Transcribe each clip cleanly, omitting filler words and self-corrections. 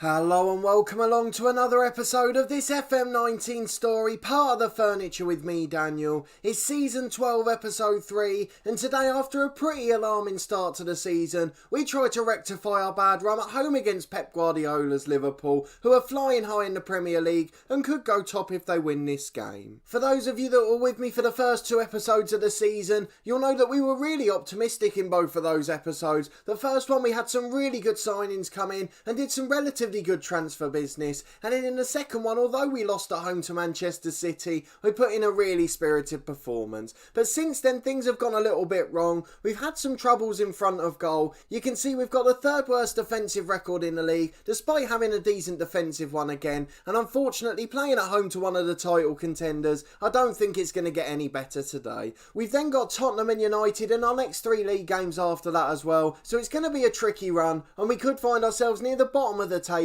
Hello and welcome along to another episode of this FM19 story, part of the Furniture with me, Daniel. It's season 12, episode 3, and today, after a pretty alarming start to the season, we try to rectify our bad run at home against Pep Guardiola's Liverpool, who are flying high in the Premier League and could go top if they win this game. For those of you that were with me for the first 2 episodes of the season, you'll know that we were really optimistic in both of those episodes. The first one, we had some really good signings come in and did some relatively good transfer business, and then in the second one, although we lost at home to Manchester City, we put in a really spirited performance. But since then, things have gone a little bit wrong. We've had some troubles in front of goal. You can see we've got the 3rd worst defensive record in the league, despite having a decent defensive one again, and unfortunately playing at home to one of the title contenders, I don't think it's going to get any better today. We've then got Tottenham and United in our next 3 league games after that as well, so it's going to be a tricky run, and we could find ourselves near the bottom of the table,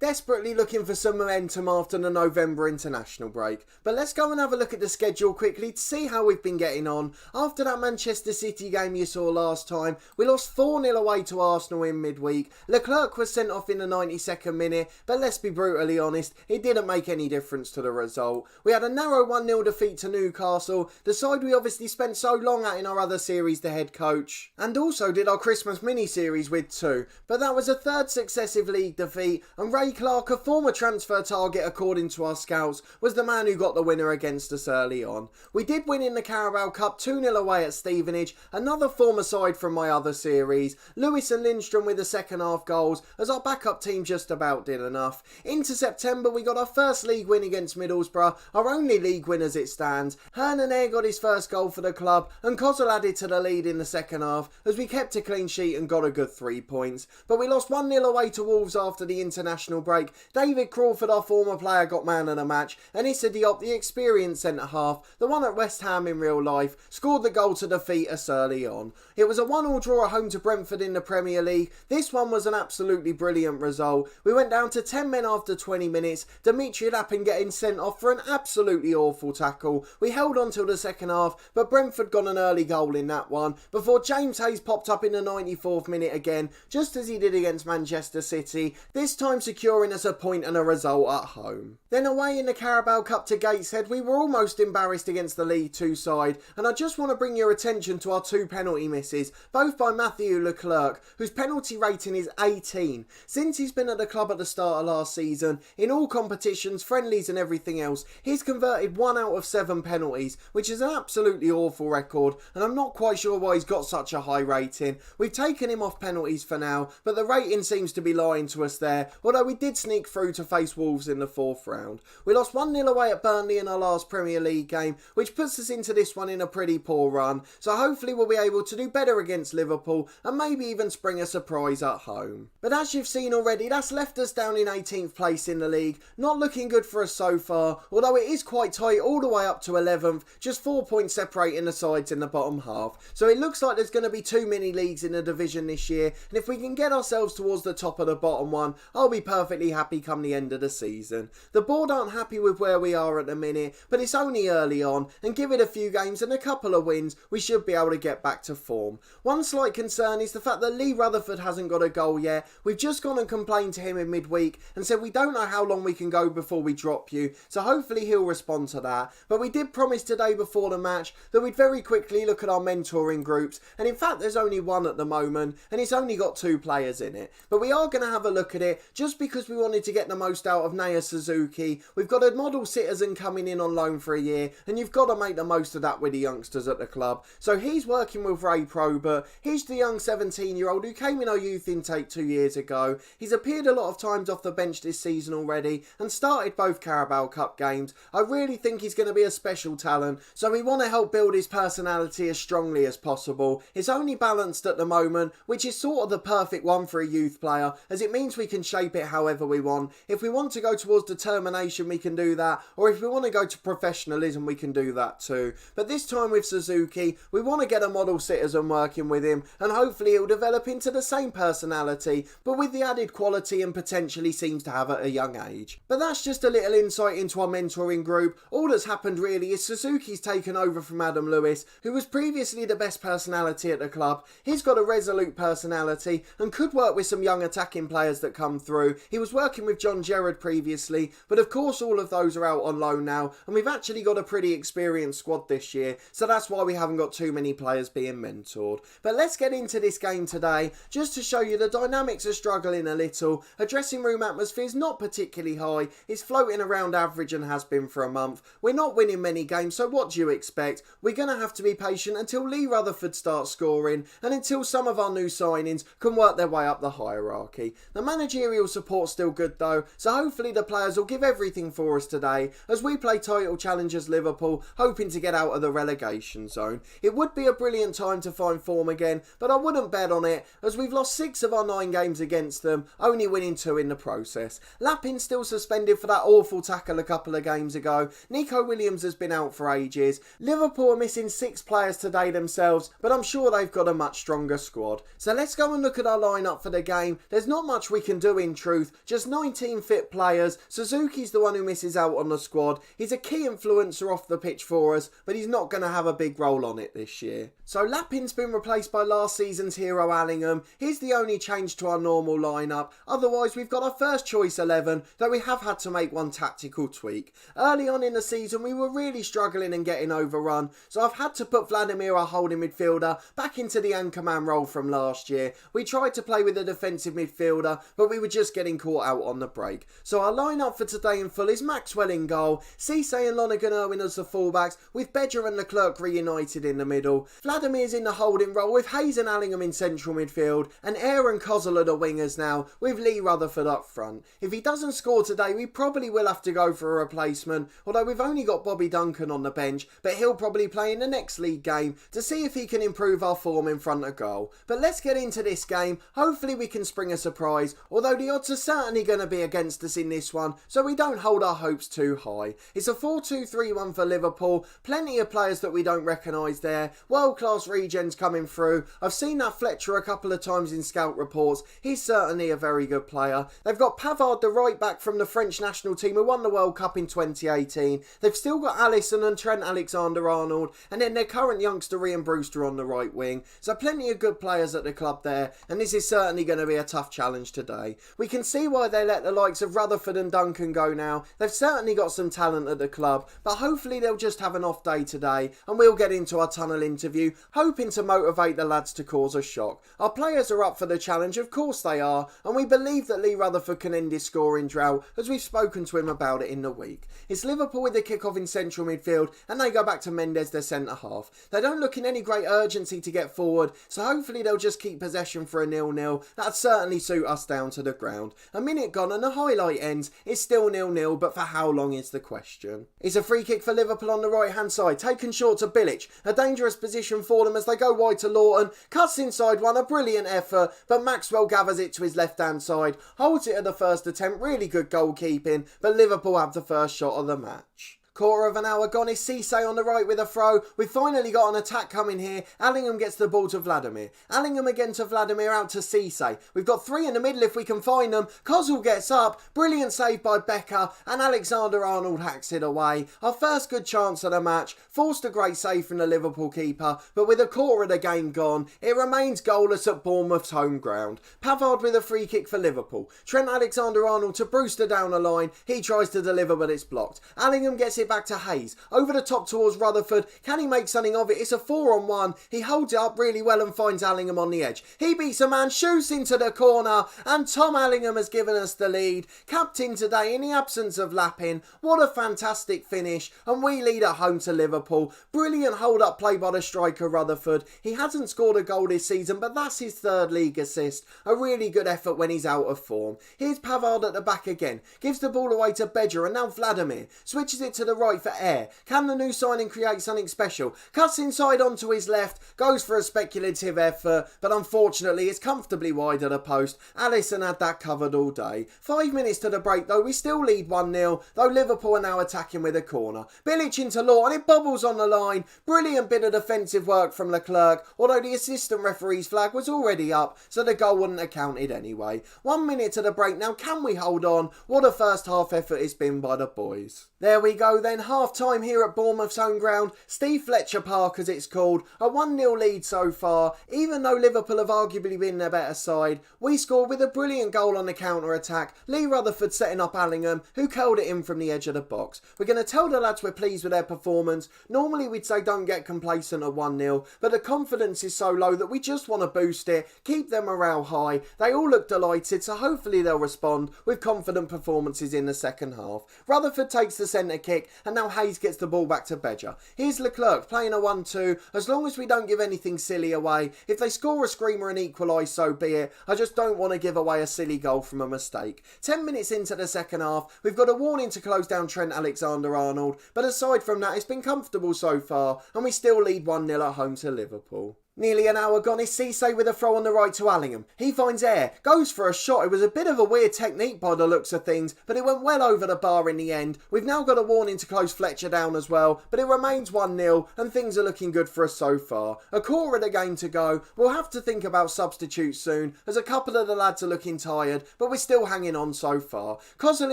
desperately looking for some momentum after the November international break. But let's go and have a look at the schedule quickly to see how we've been getting on. After that Manchester City game you saw last time, we lost 4-0 away to Arsenal in midweek. Leclerc was sent off in the 92nd minute, but let's be brutally honest, it didn't make any difference to the result. We had a narrow 1-0 defeat to Newcastle, the side we obviously spent so long at in our other series, the head coach, and also did our Christmas mini-series with too. But that was a 3rd successive league defeat, and Ray Clark, a former transfer target according to our scouts, was the man who got the winner against us early on. We did win in the Carabao Cup 2-0 away at Stevenage, another former side from my other series. Lewis and Lindstrom with the second half goals, as our backup team just about did enough. Into September, we got our first league win against Middlesbrough, our only league win as it stands. Hernan Air got his first goal for the club, and Kozul added to the lead in the second half, as we kept a clean sheet and got a good 3 points. But we lost 1-0 away to Wolves after the international break. David Crawford, our former player, got man of the match, and Issa Diop, the experienced centre-half, the one at West Ham in real life, scored the goal to defeat us early on. It was a 1-1 draw at home to Brentford in the Premier League. This one was an absolutely brilliant result. We went down to 10 men after 20 minutes, Dimitri Lappin getting sent off for an absolutely awful tackle. We held on till the second half, but Brentford got an early goal in that one, before James Hayes popped up in the 94th minute again, just as he did against Manchester City, this time securing us a point and a result at home. Then away in the Carabao Cup to Gateshead, we were almost embarrassed against the League 2 side, and I just want to bring your attention to our 2 penalty misses, both by Matthew Leclerc, whose penalty rating is 18. Since he's been at the club at the start of last season, in all competitions, friendlies and everything else, he's converted 1 out of 7 penalties, which is an absolutely awful record, and I'm not quite sure why he's got such a high rating. We've taken him off penalties for now, but the rating seems to be lying to us there, although we did sneak through to face Wolves in the 4th round. We lost 1-0 away at Burnley in our last Premier League game, which puts us into this one in a pretty poor run, so hopefully we'll be able to do better against Liverpool and maybe even spring a surprise at home. But as you've seen already, that's left us down in 18th place in the league, not looking good for us so far, although it is quite tight all the way up to 11th, just 4 points separating the sides in the bottom half. So it looks like there's going to be too many leagues in the division this year, and if we can get ourselves towards the top of the bottom one, I'll be perfectly happy come the end of the season. The board aren't happy with where we are at the minute, but it's only early on, and give it a few games and a couple of wins, we should be able to get back to form. One slight concern is the fact that Lee Rutherford hasn't got a goal yet. We've just gone and complained to him in midweek and said we don't know how long we can go before we drop you, so hopefully he'll respond to that. But we did promise today before the match that we'd very quickly look at our mentoring groups, and in fact there's only one at the moment, and it's only got 2 players in it. But we are going to have a look at it, just because we wanted to get the most out of Naya Suzuki. We've got a model citizen coming in on loan for a year, and you've got to make the most of that with the youngsters at the club. So he's working with Ray Probert. He's the young 17-year-old who came in our youth intake 2 years ago. He's appeared a lot of times off the bench this season already, and started both Carabao Cup games. I really think he's going to be a special talent, so we want to help build his personality as strongly as possible. It's only balanced at the moment, which is sort of the perfect one for a youth player, as it means we can shape it however we want. If we want to go towards determination, we can do that, or if we want to go to professionalism, we can do that too. But this time with Suzuki, we want to get a model citizen working with him, and hopefully it will develop into the same personality, but with the added quality and potential he seems to have at a young age. But that's just a little insight into our mentoring group. All that's happened really is Suzuki's taken over from Adam Lewis, who was previously the best personality at the club. He's got a resolute personality and could work with some young attacking players that come come through. He was working with John Gerrard previously, but of course all of those are out on loan now, and we've actually got a pretty experienced squad this year, so that's why we haven't got too many players being mentored. But let's get into this game today, just to show you the dynamics are struggling a little. A dressing room atmosphere is not particularly high, it's floating around average and has been for a month. We're not winning many games, so what do you expect? We're going to have to be patient until Lee Rutherford starts scoring, and until some of our new signings can work their way up the hierarchy. The managerial support's still good though, so hopefully the players will give everything for us today as we play title challengers Liverpool, hoping to get out of the relegation zone. It would be a brilliant time to find form again, but I wouldn't bet on it as we've lost 6 of our 9 games against them, only winning 2 in the process. Lappin's still suspended for that awful tackle a couple of games ago. Nico Williams has been out for ages. Liverpool are missing 6 players today themselves, but I'm sure they've got a much stronger squad. So let's go and look at our lineup for the game. There's not much we can do in truth, just 19 fit players. Suzuki's the one who misses out on the squad. He's a key influencer off the pitch for us, but he's not going to have a big role on it this year. So Lappin's been replaced by last season's hero Allingham. He's the only change to our normal lineup. Otherwise we've got our first choice 11, though we have had to make one tactical tweak. Early on in the season we were really struggling and getting overrun, so I've had to put Vladimir, our holding midfielder, back into the anchorman role from last year. We tried to play with a defensive midfielder, but we were just getting caught out on the break. So our lineup for today in full is Maxwell in goal, Cisse and Lonergan Irwin as the fullbacks, with Bedger and Leclerc reunited in the middle. Vladimir's in the holding role with Hayes and Allingham in central midfield, and Ayre and Kozzel are the wingers now, with Lee Rutherford up front. If he doesn't score today, we probably will have to go for a replacement, although we've only got Bobby Duncan on the bench, but he'll probably play in the next league game to see if he can improve our form in front of goal. But let's get into this game. Hopefully we can spring a surprise, although the odds are certainly going to be against us in this one, so we don't hold our hopes too high. It's a 4-2-3-1 for Liverpool, plenty of players that we don't recognise there, world-class regens coming through. I've seen that Fletcher a couple of times in scout reports, he's certainly a very good player. They've got Pavard, the right back from the French national team who won the World Cup in 2018. They've still got Alisson and Trent Alexander-Arnold, and then their current youngster Ian Brewster on the right wing. So plenty of good players at the club there, and this is certainly going to be a tough challenge today. We can see why they let the likes of Rutherford and Duncan go now. They've certainly got some talent at the club, but hopefully they'll just have an off day today, and we'll get into our tunnel interview, hoping to motivate the lads to cause a shock. Our players are up for the challenge, of course they are, and we believe that Lee Rutherford can end his scoring drought, as we've spoken to him about it in the week. It's Liverpool with the kick-off in central midfield, and they go back to Mendes, their centre-half. They don't look in any great urgency to get forward, so hopefully they'll just keep possession for a 0-0. That'd certainly suit us down to the ground. A minute gone and the highlight ends. It's still 0-0, but for how long is the question. It's a free kick for Liverpool on the right-hand side, taken short to Bilic. A dangerous position for them as they go wide to Lawton. Cuts inside one, a brilliant effort, but Maxwell gathers it to his left-hand side. Holds it at the first attempt, really good goalkeeping, but Liverpool have the first shot of the match. Quarter of an hour gone, is Cisse on the right with a throw. We've finally got an attack coming here. Allingham gets the ball to Vladimir. Allingham again to Vladimir, out to Cisse. We've got 3 in the middle if we can find them. Kozzel gets up. Brilliant save by Becker, and Alexander-Arnold hacks it away. Our first good chance of the match. Forced a great save from the Liverpool keeper, but with a quarter of the game gone, it remains goalless at Bournemouth's home ground. Pavard with a free kick for Liverpool. Trent Alexander-Arnold to Brewster down the line. He tries to deliver, but it's blocked. Allingham gets it back to Hayes, over the top towards Rutherford. Can he make something of it? It's a 4-on-1. He holds it up really well and finds Allingham on the edge. He beats a man, shoots into the corner, and Tom Allingham has given us the lead. Captain today in the absence of Lappin. What a fantastic finish, and we lead at home to Liverpool. Brilliant hold-up play by the striker Rutherford. He hasn't scored a goal this season, but that's his 3rd league assist. A really good effort when he's out of form. Here's Pavard at the back again. Gives the ball away to Bedger, and now Vladimir. Switches it to the right for Ayre. Can the new signing create something special? Cuts inside onto his left, goes for a speculative effort, but unfortunately it's comfortably wide of the post. Alisson had that covered all day. 5 minutes to the break though, we still lead 1-0, though Liverpool are now attacking with a corner. Bilic into Law, and it bobbles on the line. Brilliant bit of defensive work from Leclerc, although the assistant referee's flag was already up, so the goal wouldn't have counted anyway. 1 minute to the break now, can we hold on? What a first half effort it's been by the boys. There we go, go then, half-time here at Bournemouth's home ground, Steve Fletcher Park as it's called, a 1-0 lead so far. Even though Liverpool have arguably been their better side, we scored with a brilliant goal on the counter-attack, Lee Rutherford setting up Allingham, who curled it in from the edge of the box. We're going to tell the lads we're pleased with their performance. Normally we'd say don't get complacent at 1-0, but the confidence is so low that we just want to boost it, keep their morale high. They all look delighted, so hopefully they'll respond with confident performances in the second half. Rutherford takes the centre kick, and now Hayes gets the ball back to Bedger. Here's Leclerc playing a 1-2. As long as we don't give anything silly away, if they score a screamer and equalise, so be it. I just don't want to give away a silly goal from a mistake. 10 minutes into the second half, we've got a warning to close down Trent Alexander-Arnold, but aside from that, it's been comfortable so far, and we still lead 1-0 at home to Liverpool. Nearly an hour gone, it's Cisse with a throw on the right to Allingham. He finds air, goes for a shot. It was a bit of a weird technique by the looks of things, but it went well over the bar in the end. We've now got a warning to close Fletcher down as well, but it remains 1-0 and things are looking good for us so far. A quarter of the game to go. We'll have to think about substitutes soon, as a couple of the lads are looking tired, but we're still hanging on so far. Kozil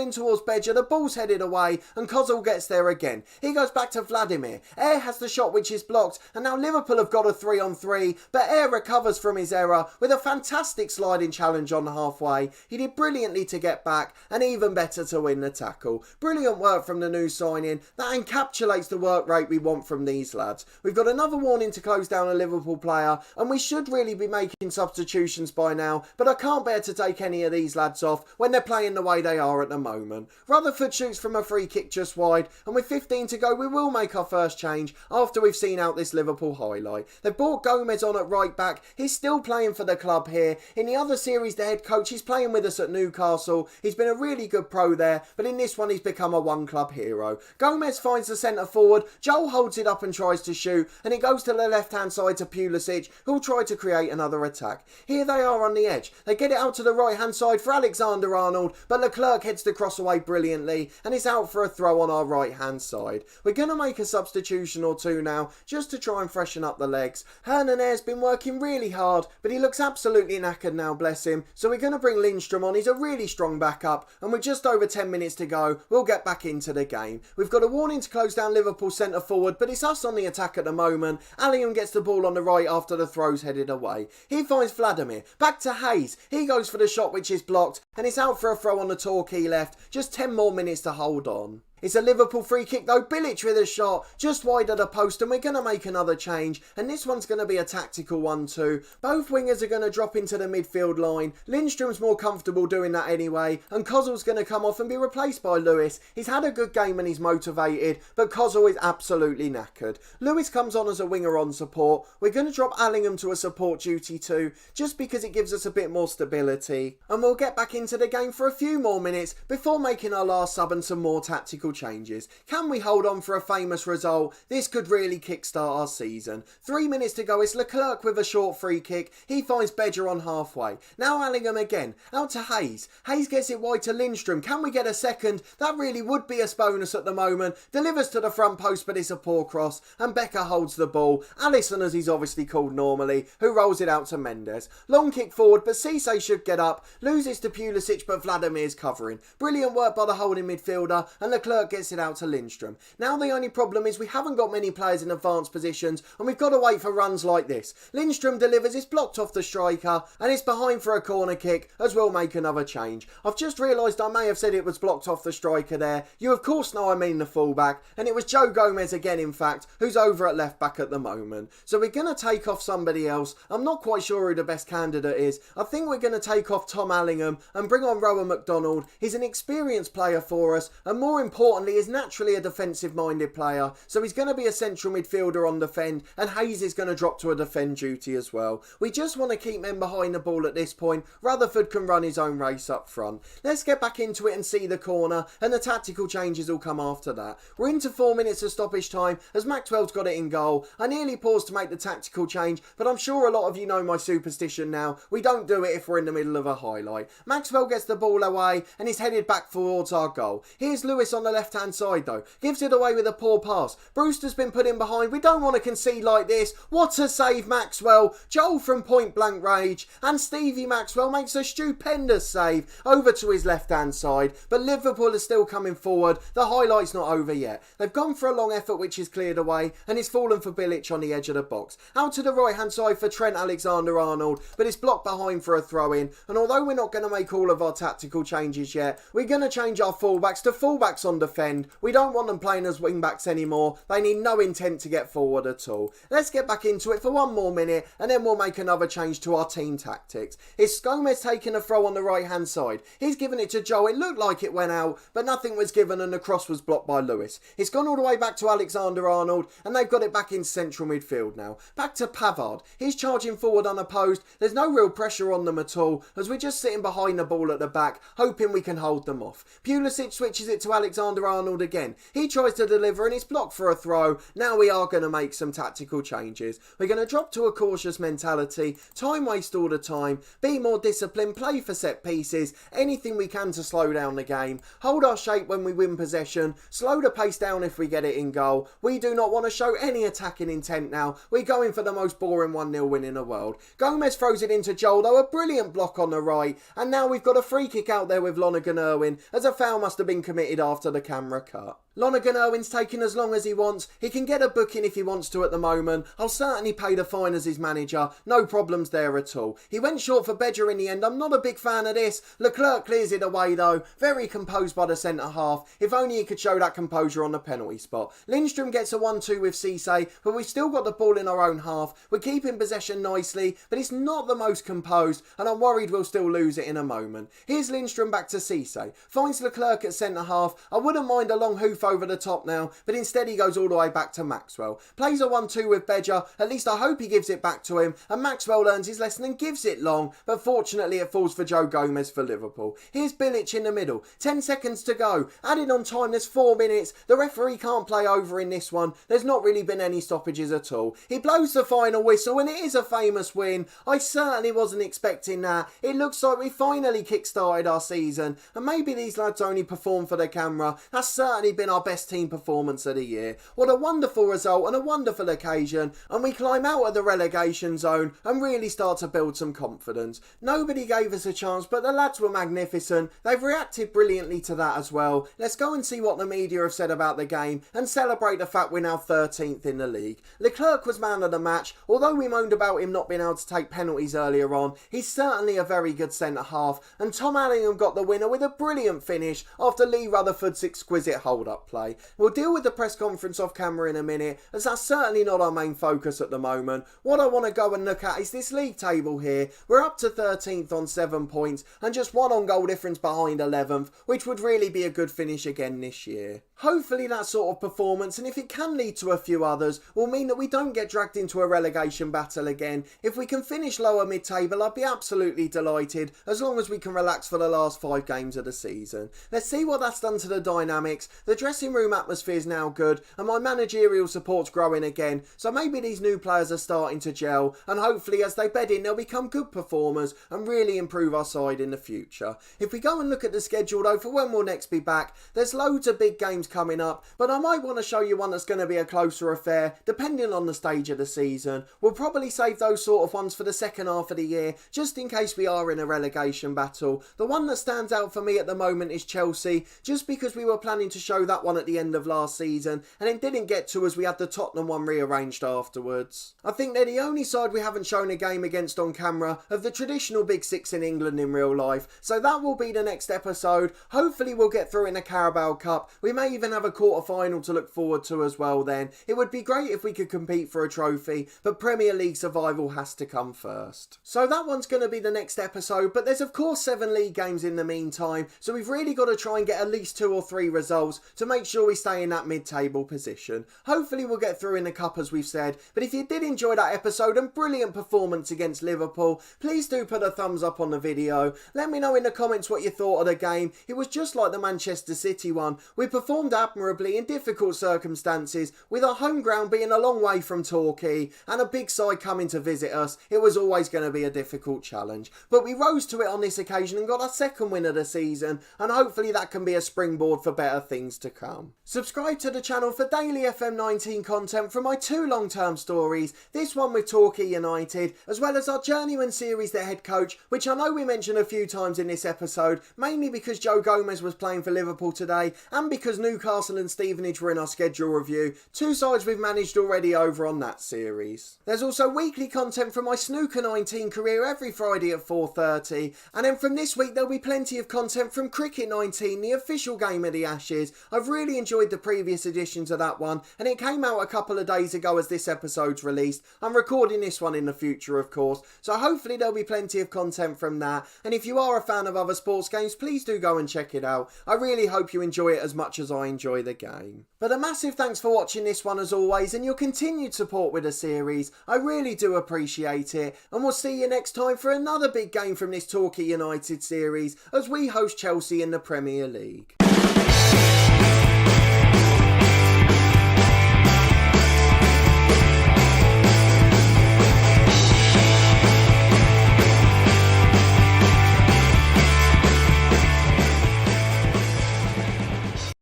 in towards Bedger, the ball's headed away, and Kozil gets there again. He goes back to Vladimir. Air has the shot which is blocked, and now Liverpool have got a 3-on-3. But Air recovers from his error with a fantastic sliding challenge on halfway. He did brilliantly to get back and even better to win the tackle. Brilliant work from the new signing. That encapsulates the work rate we want from these lads. We've got another warning to close down a Liverpool player, and we should really be making substitutions by now, but I can't bear to take any of these lads off when they're playing the way they are at the moment. Rutherford shoots from a free kick just wide, and with 15 to go we will make our first change after we've seen out this Liverpool highlight. They've brought Gomez on at right back. He's still playing for the club here. In the other series, the head coach, he's playing with us at Newcastle. He's been a really good pro there, but in this one he's become a one-club hero. Gomez finds the centre forward. Joel holds it up and tries to shoot, and it goes to the left-hand side to Pulisic, who'll try to create another attack. Here they are on the edge. They get it out to the right-hand side for Alexander-Arnold, but Leclerc heads the cross away brilliantly, and it's out for a throw on our right-hand side. We're going to make a substitution or two now, just to try and freshen up the legs. Hernan Air's been working really hard, but he looks absolutely knackered now, bless him. So we're going to bring Lindstrom on. He's a really strong backup, and with just over 10 minutes to go, we'll get back into the game. We've got a warning to close down Liverpool centre forward, but it's us on the attack at the moment. Allingham gets the ball on the right after the throw's headed away. He finds Vladimir. Back to Hayes. He goes for the shot which is blocked, and it's out for a throw on the Torquay left. Just 10 more minutes to hold on. It's a Liverpool free kick though. Bilic with a shot just wide of the post, and we're going to make another change, and this one's going to be a tactical one too. Both wingers are going to drop into the midfield line. Lindstrom's more comfortable doing that anyway, and Kozil's going to come off and be replaced by Lewis. He's had a good game and he's motivated, but Kozil is absolutely knackered. Lewis comes on as a winger on support. We're going to drop Allingham to a support duty too, just because it gives us a bit more stability, and we'll get back into the game for a few more minutes before making our last sub and some more tactical changes. Can we hold on for a famous result? This could really kickstart our season. 3 minutes to go. It's Leclerc with a short free kick. He finds Bedger on halfway. Now Allingham again. Out to Hayes. Hayes gets it wide to Lindstrom. Can we get a second? That really would be a bonus at the moment. Delivers to the front post, but it's a poor cross, and Becker holds the ball. Allison, as he's obviously called normally, who rolls it out to Mendes. Long kick forward, but Cisse should get up. Loses to Pulisic, but Vladimir's covering. Brilliant work by the holding midfielder, and Leclerc gets it out to Lindstrom. Now the only problem is we haven't got many players in advanced positions, and we've got to wait for runs like this. Lindstrom delivers, it's blocked off the striker, and it's behind for a corner kick, as we'll make another change. I've just realised I may have said it was blocked off the striker there. You of course know I mean the fullback, and it was Joe Gomez again in fact, who's over at left back at the moment. So we're going to take off somebody else. I'm not quite sure who the best candidate is. I think we're going to take off Tom Allingham and bring on Rowan McDonald. He's an experienced player for us, and more importantly is naturally a defensive-minded player, so he's going to be a central midfielder on defend, and Hayes is going to drop to a defend duty as well. We just want to keep men behind the ball at this point. Rutherford can run his own race up front. Let's get back into it and see the corner, and the tactical changes will come after that. We're into 4 minutes of stoppage time as Maxwell's got it in goal. I nearly paused to make the tactical change, but I'm sure a lot of you know my superstition now. We don't do it if we're in the middle of a highlight. Maxwell gets the ball away and is headed back towards our goal. Here's Lewis on the left hand side though. Gives it away with a poor pass. Brewster's been put in behind. We don't want to concede like this. What a save, Maxwell. Joel from point blank range. And Stevie Maxwell makes a stupendous save over to his left hand side. But Liverpool is still coming forward. The highlight's not over yet. They've gone for a long effort which is cleared away. And it's fallen for Bilic on the edge of the box. Out to the right hand side for Trent Alexander-Arnold. But it's blocked behind for a throw in. And although we're not going to make all of our tactical changes yet, we're going to change our fullbacks to fullbacks on defend. We don't want them playing as wingbacks anymore. They need no intent to get forward at all. Let's get back into it for one more minute and then we'll make another change to our team tactics. It's Gomez taking a throw on the right hand side. He's given it to Joe. It looked like it went out, but nothing was given and the cross was blocked by Lewis. It's gone all the way back to Alexander-Arnold and they've got it back in central midfield now. Back to Pavard. He's charging forward unopposed. There's no real pressure on them at all as we're just sitting behind the ball at the back, hoping we can hold them off. Pulisic switches it to Alexander-Arnold again. He tries to deliver and it's blocked for a throw. Now we are going to make some tactical changes. We're going to drop to a cautious mentality, time waste all the time, be more disciplined, play for set pieces, anything we can to slow down the game, hold our shape when we win possession, slow the pace down if we get it in goal. We do not want to show any attacking intent now. We're going for the most boring 1-0 win in the world. Gomez throws it into Joel though, a brilliant block on the right, and now we've got a free kick out there with Lonergan-Irwin as a foul must have been committed after the camera cut. Lonergan-Irwin's taking as long as he wants. He can get a booking if he wants to at the moment. I'll certainly pay the fine as his manager. No problems there at all. He went short for Bedger in the end. I'm not a big fan of this. Leclerc clears it away though. Very composed by the centre half. If only he could show that composure on the penalty spot. Lindstrom gets a 1-2 with Cisse, but we've still got the ball in our own half. We're keeping possession nicely, but it's not the most composed, and I'm worried we'll still lose it in a moment. Here's Lindstrom back to Cisse. Finds Leclerc at centre half. I wouldn't mind a long hoof over the top now, but instead he goes all the way back to Maxwell. Plays a 1-2 with Bedger. At least I hope he gives it back to him, and Maxwell learns his lesson and gives it long, but fortunately it falls for Joe Gomez for Liverpool. Here's Bilic in the middle. 10 seconds to go. Added on time, there's 4 minutes. The referee can't play over in this one. There's not really been any stoppages at all. He blows the final whistle and it is a famous win. I certainly wasn't expecting that. It looks like we finally kick-started our season, and maybe these lads only perform for the camera. That's certainly been our best team performance of the year. What a wonderful result and a wonderful occasion, and we climb out of the relegation zone and really start to build some confidence. Nobody gave us a chance, but the lads were magnificent. They've reacted brilliantly to that as well. Let's go and see what the media have said about the game and celebrate the fact we're now 13th in the league. Leclerc was man of the match. Although we moaned about him not being able to take penalties earlier on, he's certainly a very good centre half, and Tom Allingham got the winner with a brilliant finish after Lee Rutherford's exquisite hold-up play. We'll deal with the press conference off camera in a minute, as that's certainly not our main focus at the moment. What I want to go and look at is this league table here. We're up to 13th on 7 points and just 1 on goal difference behind 11th, which would really be a good finish again this year. Hopefully that sort of performance, and if it can lead to a few others, will mean that we don't get dragged into a relegation battle again. If we can finish lower mid-table, I'd be absolutely delighted, as long as we can relax for the last 5 games of the season. Let's see what that's done to the dynamics. The dressing room atmosphere is now good, and my managerial support's growing again, so maybe these new players are starting to gel, and hopefully as they bed in, they'll become good performers and really improve our side in the future. If we go and look at the schedule though for when we'll next be back, there's loads of big games coming up, but I might want to show you one that's going to be a closer affair, depending on the stage of the season. We'll probably save those sort of ones for the second half of the year, just in case we are in a relegation battle. The one that stands out for me at the moment is Chelsea, just because we were planning to show that one at the end of last season, and it didn't get to as we had the Tottenham one rearranged afterwards. I think they're the only side we haven't shown a game against on camera of the traditional Big Six in England in real life, so that will be the next episode. Hopefully we'll get through in the Carabao Cup. We may even have a quarter-final to look forward to as well then. It would be great if we could compete for a trophy, but Premier League survival has to come first. So that one's going to be the next episode, but there's of course 7 league games in the meantime, so we've really got to try and get at least 2 or 3 results to make sure we stay in that mid-table position. Hopefully we'll get through in the cup as we've said, but if you did enjoy that episode and brilliant performance against Liverpool, please do put a thumbs up on the video. Let me know in the comments what you thought of the game. It was just like the Manchester City one. We performed admirably in difficult circumstances, with our home ground being a long way from Torquay and a big side coming to visit us. It was always going to be a difficult challenge, but we rose to it on this occasion and got our second win of the season, and hopefully that can be a springboard for for better things to come. Subscribe to the channel for daily FM19 content from my 2 long-term stories, this one with Torquay United, as well as our Journeyman series The Head Coach, which I know we mentioned a few times in this episode, mainly because Joe Gomez was playing for Liverpool today, and because Newcastle and Stevenage were in our schedule review, 2 sides we've managed already over on that series. There's also weekly content from my Snooker 19 career every Friday at 4:30, and then from this week there'll be plenty of content from Cricket 19, the official game of the Ashes. I've really enjoyed the previous editions of that one, and it came out a couple of days ago as this episode's released. I'm recording this one in the future, of course, so hopefully there'll be plenty of content from that, and if you are a fan of other sports games, please do go and check it out. I really hope you enjoy it as much as I enjoy the game. But a massive thanks for watching this one as always, and your continued support with the series. I really do appreciate it, and we'll see you next time for another big game from this Torquay United series as we host Chelsea in the Premier League.